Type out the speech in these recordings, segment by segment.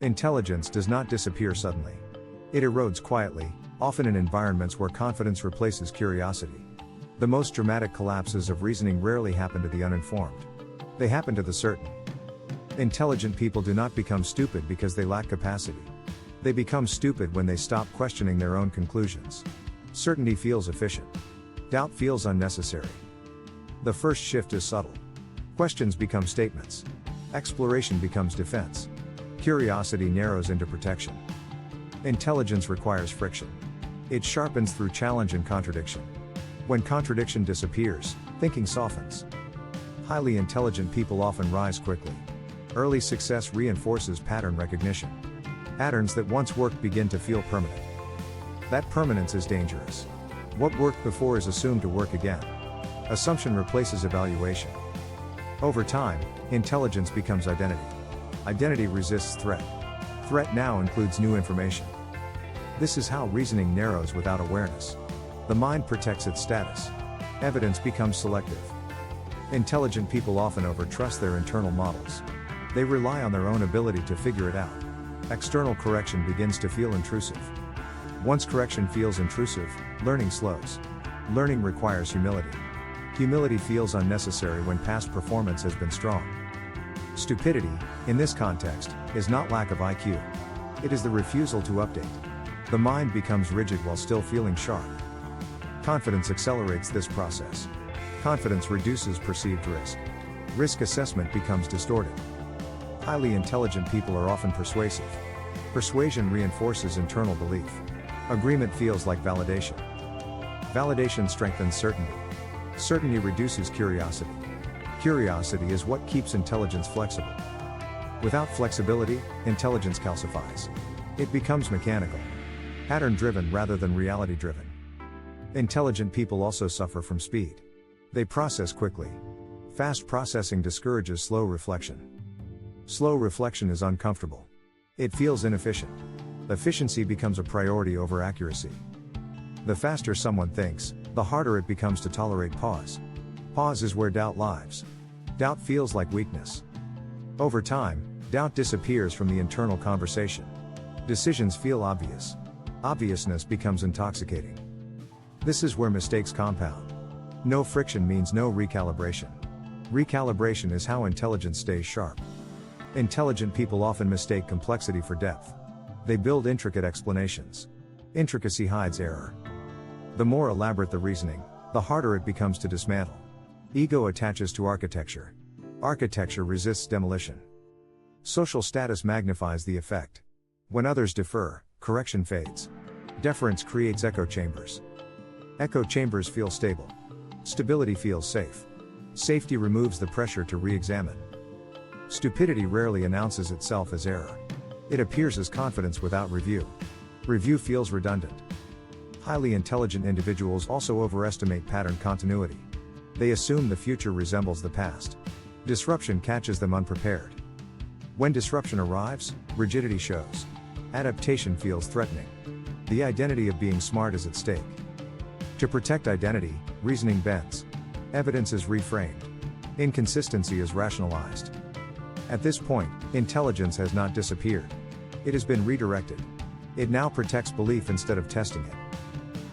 Intelligence does not disappear suddenly. It erodes quietly, often in environments where confidence replaces curiosity. The most dramatic collapses of reasoning rarely happen to the uninformed. They happen to the certain. Intelligent people do not become stupid because they lack capacity. They become stupid when they stop questioning their own conclusions. Certainty feels efficient. Doubt feels unnecessary. The first shift is subtle. Questions become statements. Exploration becomes defense. Curiosity narrows into protection. Intelligence requires friction. It sharpens through challenge and contradiction. When contradiction disappears, thinking softens. Highly intelligent people often rise quickly. Early success reinforces pattern recognition. Patterns that once worked begin to feel permanent. That permanence is dangerous. What worked before is assumed to work again. Assumption replaces evaluation. Over time, intelligence becomes identity. Identity resists threat. Threat now includes new information. This is how reasoning narrows without awareness. The mind protects its status. Evidence becomes selective. Intelligent people often overtrust their internal models. They rely on their own ability to figure it out. External correction begins to feel intrusive. Once correction feels intrusive, learning slows. Learning requires humility. Humility feels unnecessary when past performance has been strong. Stupidity, in this context, is not lack of IQ. It is the refusal to update. The mind becomes rigid while still feeling sharp. Confidence accelerates this process. Confidence reduces perceived risk. Risk assessment becomes distorted. Highly intelligent people are often persuasive. Persuasion reinforces internal belief. Agreement feels like validation. Validation strengthens certainty. Certainty reduces curiosity. Curiosity is what keeps intelligence flexible. Without flexibility, intelligence calcifies. It becomes mechanical. Pattern-driven rather than reality-driven. Intelligent people also suffer from speed. They process quickly. Fast processing discourages slow reflection. Slow reflection is uncomfortable. It feels inefficient. Efficiency becomes a priority over accuracy. The faster someone thinks, the harder it becomes to tolerate pause. Pause is where doubt lives. Doubt feels like weakness. Over time, doubt disappears from the internal conversation. Decisions feel obvious. Obviousness becomes intoxicating. This is where mistakes compound. No friction means no recalibration. Recalibration is how intelligence stays sharp. Intelligent people often mistake complexity for depth. They build intricate explanations. Intricacy hides error. The more elaborate the reasoning, the harder it becomes to dismantle. Ego attaches to architecture. Architecture resists demolition. Social status magnifies the effect. When others defer, correction fades. Deference creates echo chambers. Echo chambers feel stable. Stability feels safe. Safety removes the pressure to re-examine. Stupidity rarely announces itself as error. It appears as confidence without review. Review feels redundant. Highly intelligent individuals also overestimate pattern continuity. They assume the future resembles the past. Disruption catches them unprepared. When disruption arrives, rigidity shows. Adaptation feels threatening. The identity of being smart is at stake. To protect identity, reasoning bends. Evidence is reframed. Inconsistency is rationalized. At this point, intelligence has not disappeared. It has been redirected. It now protects belief instead of testing it.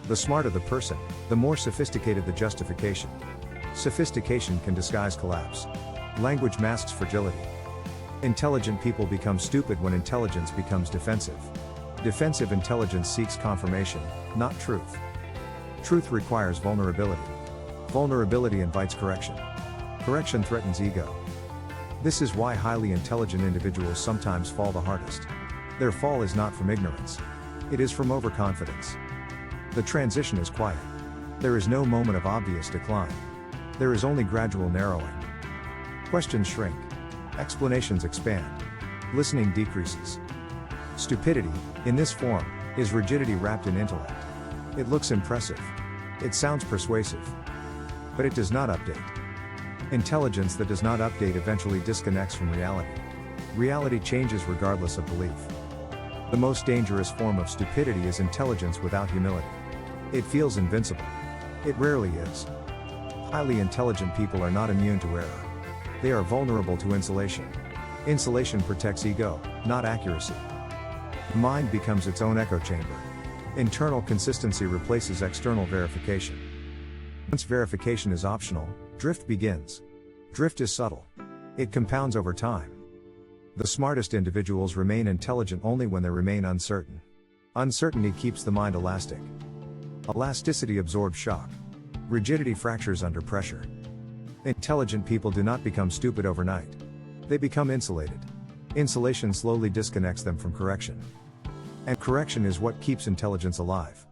The smarter the person, the more sophisticated the justification. Sophistication can disguise collapse. Language masks fragility. Intelligent people become stupid when intelligence becomes defensive. Defensive intelligence seeks confirmation, not truth. Truth requires vulnerability. Vulnerability invites correction. Correction threatens ego. This is why highly intelligent individuals sometimes fall the hardest. Their fall is not from ignorance. It is from overconfidence. The transition is quiet. There is no moment of obvious decline. There is only gradual narrowing. Questions shrink. Explanations expand. Listening decreases. Stupidity, in this form, is rigidity wrapped in intellect. It looks impressive. It sounds persuasive. But it does not update. Intelligence that does not update eventually disconnects from reality. Reality changes regardless of belief. The most dangerous form of stupidity is intelligence without humility. It feels invincible. It rarely is. Highly intelligent people are not immune to error. They are vulnerable to insulation. Insulation protects ego, not accuracy. The mind becomes its own echo chamber. Internal consistency replaces external verification. Once verification is optional, drift begins. Drift is subtle. It compounds over time. The smartest individuals remain intelligent only when they remain uncertain. Uncertainty keeps the mind elastic. Elasticity absorbs shock. Rigidity fractures under pressure. Intelligent people do not become stupid overnight. They become insulated. Insulation slowly disconnects them from correction. And correction is what keeps intelligence alive.